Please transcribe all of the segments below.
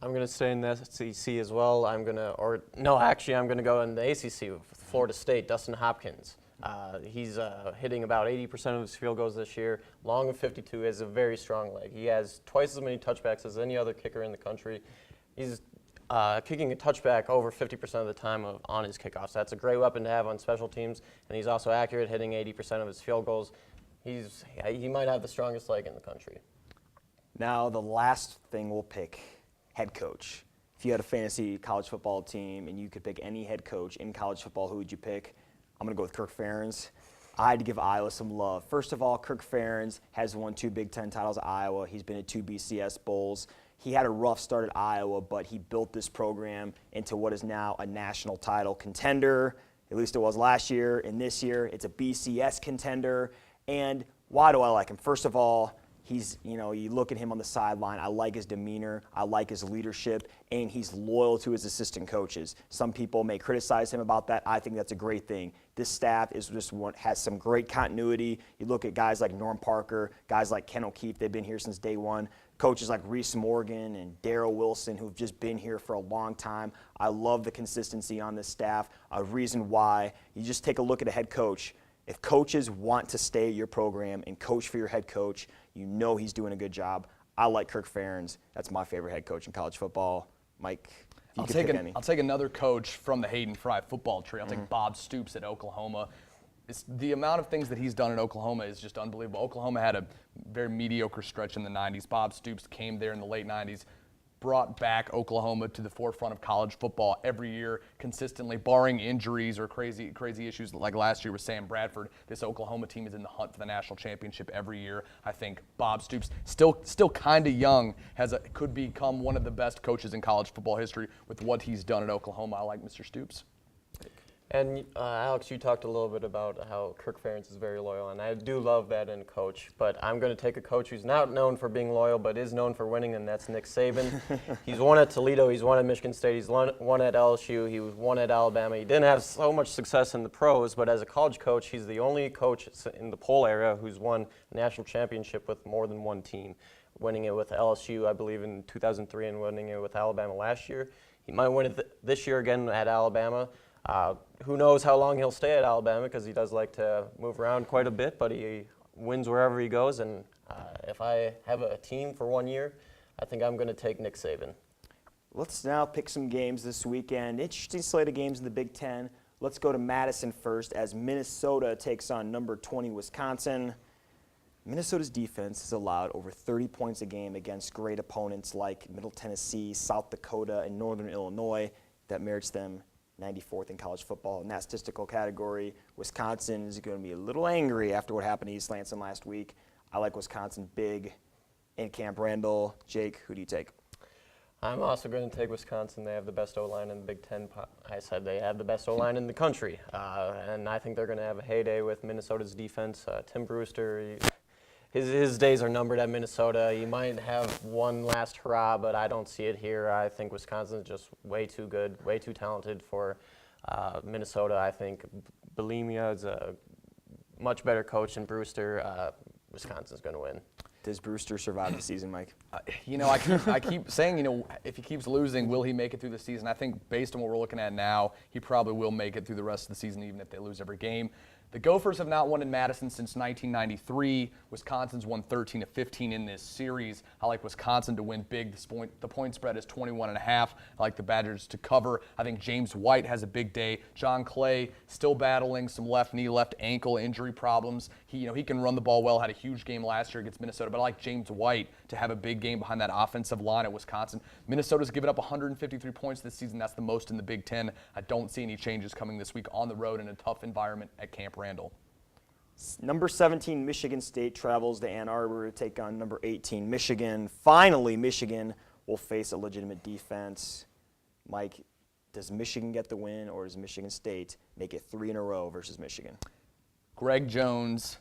I'm going to stay in the SEC as well. I'm going to go in the ACC with Florida State, Dustin Hopkins. He's hitting about 80% of his field goals this year. Long of 52, has a very strong leg. He has twice as many touchbacks as any other kicker in the country. He's kicking a touchback over 50% of the time on his kickoffs. That's a great weapon to have on special teams, and he's also accurate, hitting 80% of his field goals. He might have the strongest leg in the country. Now, the last thing we'll pick, head coach. If you had a fantasy college football team and you could pick any head coach in college football, who would you pick? I'm going to go with Kirk Ferentz. I had to give Iowa some love. First of all, Kirk Ferentz has won 2 Big Ten titles at Iowa. He's been at 2 BCS Bowls. He had a rough start at Iowa, but he built this program into what is now a national title contender. At least it was last year. And this year, it's a BCS contender. And why do I like him? First of all, you look at him on the sideline, I like his demeanor, I like his leadership, and he's loyal to his assistant coaches. Some people may criticize him about that. I think that's a great thing. This staff has some great continuity. You look at guys like Norm Parker, guys like Ken O'Keefe, they've been here since day one. Coaches like Reese Morgan and Darrell Wilson, who've just been here for a long time. I love the consistency on this staff. A reason why, you just take a look at a head coach. If coaches want to stay at your program and coach for your head coach, you know he's doing a good job. I like Kirk Ferentz. That's my favorite head coach in college football. Mike, you could pick any. I'll take another coach from the Hayden Fry football tree. I'll take Bob Stoops at Oklahoma. The amount of things that he's done in Oklahoma is just unbelievable. Oklahoma had a very mediocre stretch in the 90s. Bob Stoops came there in the late 90s, brought back Oklahoma to the forefront of college football every year consistently, barring injuries or crazy issues like last year with Sam Bradford. This Oklahoma team is in the hunt for the national championship every year. I think Bob Stoops, still kind of young, could become one of the best coaches in college football history with what he's done at Oklahoma. I like Mr. Stoops. And Alex, you talked a little bit about how Kirk Ferentz is very loyal, and I do love that in a coach. But I'm going to take a coach who's not known for being loyal, but is known for winning, and that's Nick Saban. He's won at Toledo, he's won at Michigan State, he's won at LSU, he won at Alabama. He didn't have so much success in the pros, but as a college coach, he's the only coach in the poll era who's won a national championship with more than one team. Winning it with LSU, I believe, in 2003, and winning it with Alabama last year. He might win it this year again at Alabama. Who knows how long he'll stay at Alabama, because he does like to move around quite a bit, but he wins wherever he goes. And if I have a team for 1 year, I think I'm going to take Nick Saban. Let's now pick some games this weekend. Interesting slate of games in the Big Ten. Let's go to Madison first as Minnesota takes on number 20 Wisconsin. Minnesota's defense has allowed over 30 points a game against great opponents like Middle Tennessee, South Dakota, and Northern Illinois. That merits them 94th in college football in that statistical category. Wisconsin is going to be a little angry after what happened to East Lansing last week. I like Wisconsin big in Camp Randall. Jake, who do you take? I'm also going to take Wisconsin. They have the best O-line in the Big Ten. I said they have the best O-line in the country. And I think they're going to have a heyday with Minnesota's defense. Tim Brewster, his days are numbered at Minnesota. He might have one last hurrah, but I don't see it here. I think Wisconsin is just way too good, way too talented for Minnesota. I think Bulimia is a much better coach than Brewster. Wisconsin's going to win. Does Brewster survive the season, Mike? I keep saying, if he keeps losing, will he make it through the season? I think based on what we're looking at now, he probably will make it through the rest of the season, even if they lose every game. The Gophers have not won in Madison since 1993. Wisconsin's won 13 of 15 in this series. I like Wisconsin to win big. The point spread is 21.5. I like the Badgers to cover. I think James White has a big day. John Clay still battling some left knee, left ankle injury problems. He can run the ball well. Had a huge game last year against Minnesota, but I like James White to have a big game behind that offensive line at Wisconsin. Minnesota's given up 153 points this season. That's the most in the Big Ten. I don't see any changes coming this week on the road in a tough environment at Camp Randall. Number 17, Michigan State travels to Ann Arbor to take on number 18, Michigan. Finally, Michigan will face a legitimate defense. Mike, does Michigan get the win, or does Michigan State make it 3 in a row versus Michigan? Greg Jones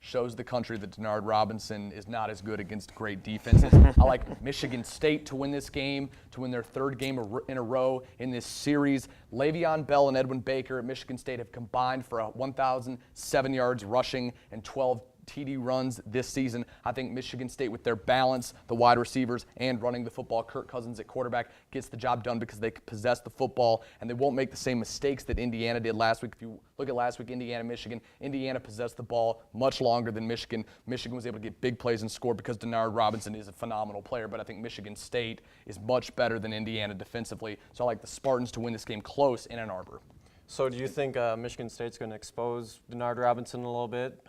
shows the country that Denard Robinson is not as good against great defenses. I like Michigan State to win this game, to win their 3rd game in a row in this series. Le'Veon Bell and Edwin Baker at Michigan State have combined for 1,007 yards rushing and 12 TD runs this season. I think Michigan State, with their balance, the wide receivers, and running the football, Kirk Cousins at quarterback, gets the job done because they possess the football and they won't make the same mistakes that Indiana did last week. If you look at last week, Indiana-Michigan, Indiana possessed the ball much longer than Michigan. Michigan was able to get big plays and score because Denard Robinson is a phenomenal player, but I think Michigan State is much better than Indiana defensively. So I like the Spartans to win this game close in Ann Arbor. So do you think Michigan State's going to expose Denard Robinson a little bit?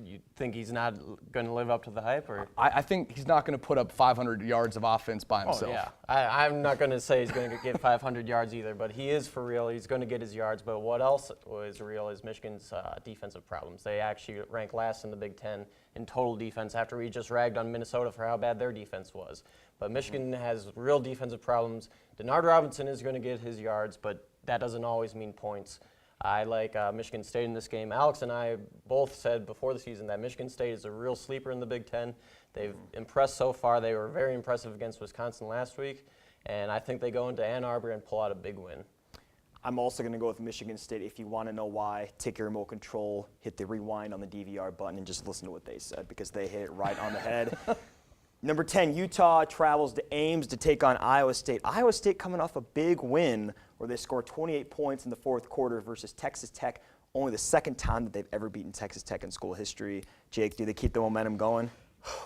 You think he's not going to live up to the hype? Or? I think he's not going to put up 500 yards of offense by himself. Oh, yeah. I'm not going to say he's going to get 500 yards either, but he is for real. He's going to get his yards. But what else is real is Michigan's defensive problems. They actually rank last in the Big Ten in total defense after we just ragged on Minnesota for how bad their defense was. But Michigan has real defensive problems. Denard Robinson is going to get his yards, but that doesn't always mean points. I like Michigan State in this game. Alex and I both said before the season that Michigan State is a real sleeper in the Big Ten. They've impressed so far. They were very impressive against Wisconsin last week, and I think they go into Ann Arbor and pull out a big win. I'm also going to go with Michigan State. If you want to know why, take your remote control, hit the rewind on the DVR button, and just listen to what they said because they hit it right on the head. Number 10, Utah travels to Ames to take on Iowa State. Iowa State coming off a big win where they scored 28 points in the fourth quarter versus Texas Tech, only the second time that they've ever beaten Texas Tech in school history. Jake, do they keep the momentum going?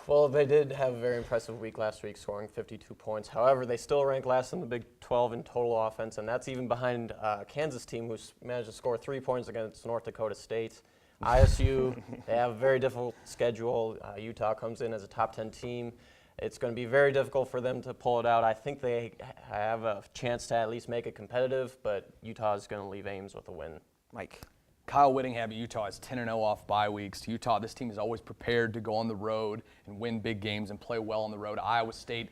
Well, they did have a very impressive week last week, scoring 52 points. However, they still rank last in the Big 12 in total offense, and that's even behind Kansas team, who managed to score 3 points against North Dakota State. ISU, they have a very difficult schedule. Utah comes in as a top 10 team. It's going to be very difficult for them to pull it out. I think they have a chance to at least make it competitive, but Utah is going to leave Ames with a win. Mike. Kyle Whittingham at Utah is 10-0 off bye weeks. Utah, this team is always prepared to go on the road and win big games and play well on the road. Iowa State,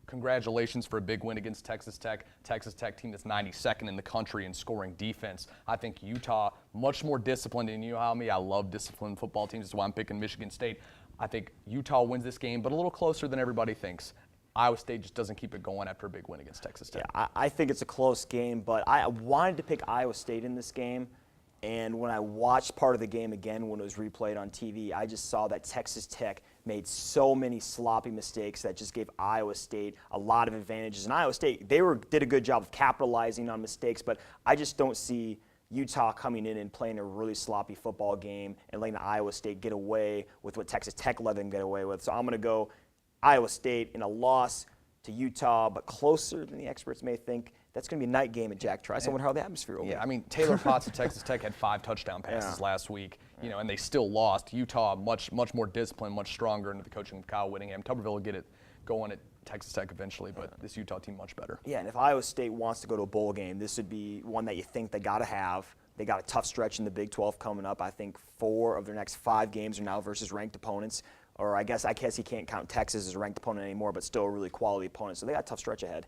congratulations for a big win against Texas Tech. Texas Tech team that's 92nd in the country in scoring defense. I think Utah, much more disciplined, and you know how me, I love disciplined football teams. That's why I'm picking Michigan State. I think Utah wins this game, but a little closer than everybody thinks. Iowa State just doesn't keep it going after a big win against Texas Tech. Yeah, I think it's a close game, but I wanted to pick Iowa State in this game. And when I watched part of the game again when it was replayed on TV, I just saw that Texas Tech made so many sloppy mistakes that just gave Iowa State a lot of advantages. And Iowa State, did a good job of capitalizing on mistakes, but I just don't see Utah coming in and playing a really sloppy football game and letting Iowa State get away with what Texas Tech let them get away with. So I'm going to go Iowa State in a loss to Utah, but closer than the experts may think. That's going to be a night game at Jack Trice. I wonder how the atmosphere will be. Yeah, I mean, Taylor Potts of Texas Tech had 5 touchdown passes last week, and they still lost. Utah, much more disciplined, much stronger under the coaching of Kyle Whittingham. Tuberville will get it going at Texas Tech eventually, but this Utah team much better. Yeah, and if Iowa State wants to go to a bowl game, this would be one that you think they got to have. They got a tough stretch in the Big 12 coming up. I think 4 of their next 5 games are now versus ranked opponents. Or I guess you can't count Texas as a ranked opponent anymore, but still a really quality opponent. So they got a tough stretch ahead.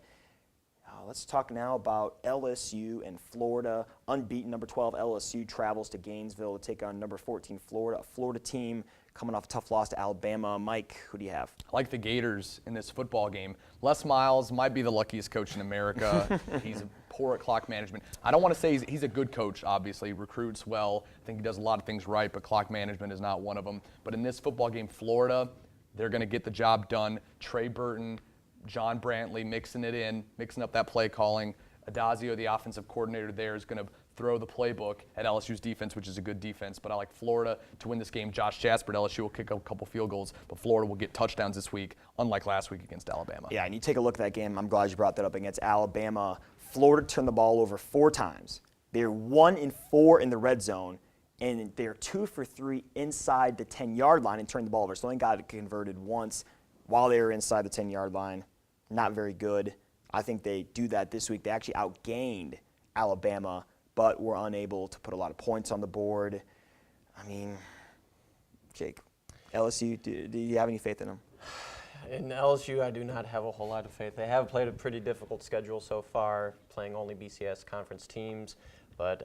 Let's talk now about LSU and Florida. Unbeaten number 12 LSU travels to Gainesville to take on number 14 Florida. A Florida team coming off a tough loss to Alabama. Mike, who do you have? I like the Gators in this football game. Les Miles might be the luckiest coach in America. He's poor at clock management. I don't want to say he's a good coach, obviously. He recruits well. I think he does a lot of things right, but clock management is not one of them. But in this football game, Florida, they're going to get the job done. Trey Burton, John Brantley mixing up that play calling. Adazio, the offensive coordinator there, is going to throw the playbook at LSU's defense, which is a good defense. But I like Florida to win this game. Josh Jasper at LSU will kick a couple field goals, but Florida will get touchdowns this week, unlike last week against Alabama. Yeah, and you take a look at that game. I'm glad you brought that up against Alabama. Florida turned the ball over 4 times. They're 1-4 in the red zone, and they're 2 for 3 inside the 10-yard line and turned the ball over. So they only got it converted once while they were inside the 10-yard line. Not very good. I think they do that this week. They actually outgained Alabama, but were unable to put a lot of points on the board. I mean, Jake, LSU, do you have any faith in them? In LSU, I do not have a whole lot of faith. They have played a pretty difficult schedule so far, playing only BCS conference teams. But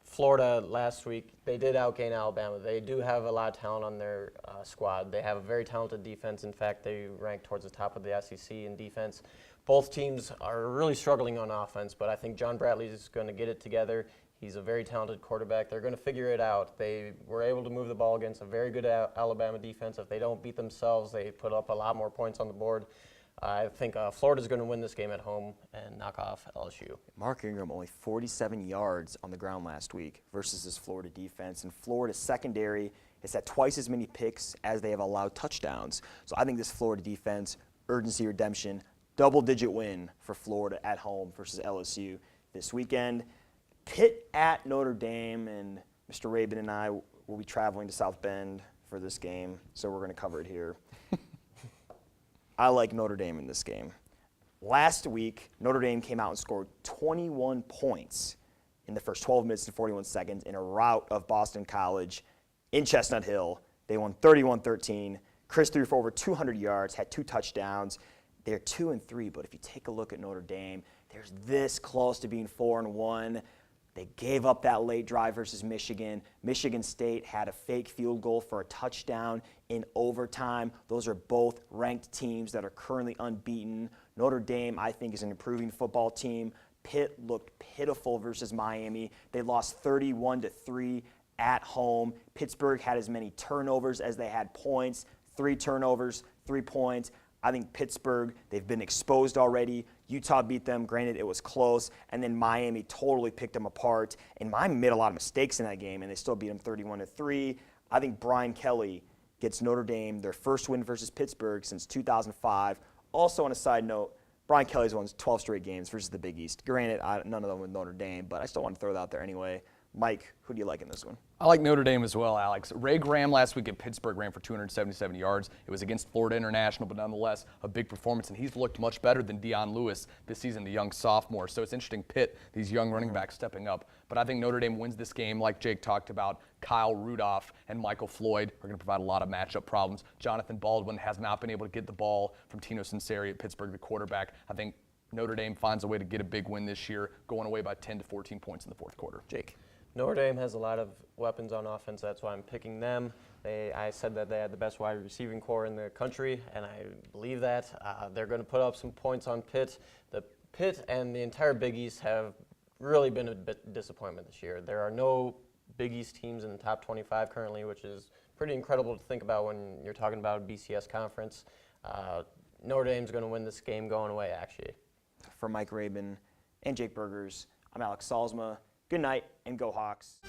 Florida last week, they did outgain Alabama. They do have a lot of talent on their squad. They have a very talented defense. In fact, they rank towards the top of the SEC in defense. Both teams are really struggling on offense, but I think John Bradley is going to get it together. He's a very talented quarterback. They're going to figure it out. They were able to move the ball against a very good Alabama defense. If they don't beat themselves, they put up a lot more points on the board. I think Florida's going to win this game at home and knock off LSU. Mark Ingram only 47 yards on the ground last week versus this Florida defense. And Florida's secondary has had twice as many picks as they have allowed touchdowns. So I think this Florida defense, urgency redemption, double-digit win for Florida at home versus LSU this weekend. Pitt at Notre Dame, and Mr. Rabin and I will be traveling to South Bend for this game, so we're going to cover it here. I like Notre Dame in this game. Last week, Notre Dame came out and scored 21 points in the first 12 minutes and 41 seconds in a rout of Boston College in Chestnut Hill. They won 31-13. Chris threw for over 200 yards, had 2 touchdowns. They're 2-3, but if you take a look at Notre Dame, they're this close to being 4-1. They gave up that late drive versus Michigan. Michigan State had a fake field goal for a touchdown in overtime. Those are both ranked teams that are currently unbeaten. Notre Dame, I think, is an improving football team. Pitt looked pitiful versus Miami. They lost 31-3 at home. Pittsburgh had as many turnovers as they had points. 3 turnovers, 3 points. I think Pittsburgh, they've been exposed already. Utah beat them. Granted, it was close. And then Miami totally picked them apart. And Miami made a lot of mistakes in that game, and they still beat them 31-3. I think Brian Kelly gets Notre Dame their first win versus Pittsburgh since 2005. Also, on a side note, Brian Kelly's won 12 straight games versus the Big East. Granted, none of them with Notre Dame, but I still want to throw that out there anyway. Mike, who do you like in this one? I like Notre Dame as well, Alex. Ray Graham last week at Pittsburgh ran for 277 yards. It was against Florida International, but nonetheless a big performance, and he's looked much better than Dion Lewis this season, the young sophomore. So it's interesting, Pitt, these young running backs stepping up. But I think Notre Dame wins this game, like Jake talked about. Kyle Rudolph and Michael Floyd are going to provide a lot of matchup problems. Jonathan Baldwin has not been able to get the ball from Tino Sinceri at Pittsburgh, the quarterback. I think Notre Dame finds a way to get a big win this year, going away by 10 to 14 points in the fourth quarter. Jake. Notre Dame has a lot of weapons on offense. That's why I'm picking them. I said that they had the best wide receiving core in the country, and I believe that. They're going to put up some points on Pitt. The Pitt and the entire Big East have really been a bit disappointment this year. There are no Big East teams in the top 25 currently, which is pretty incredible to think about when you're talking about a BCS conference. Notre Dame's going to win this game going away, actually. For Mike Rabin and Jake Burgers, I'm Alex Salzma. Good night, and go Hawks.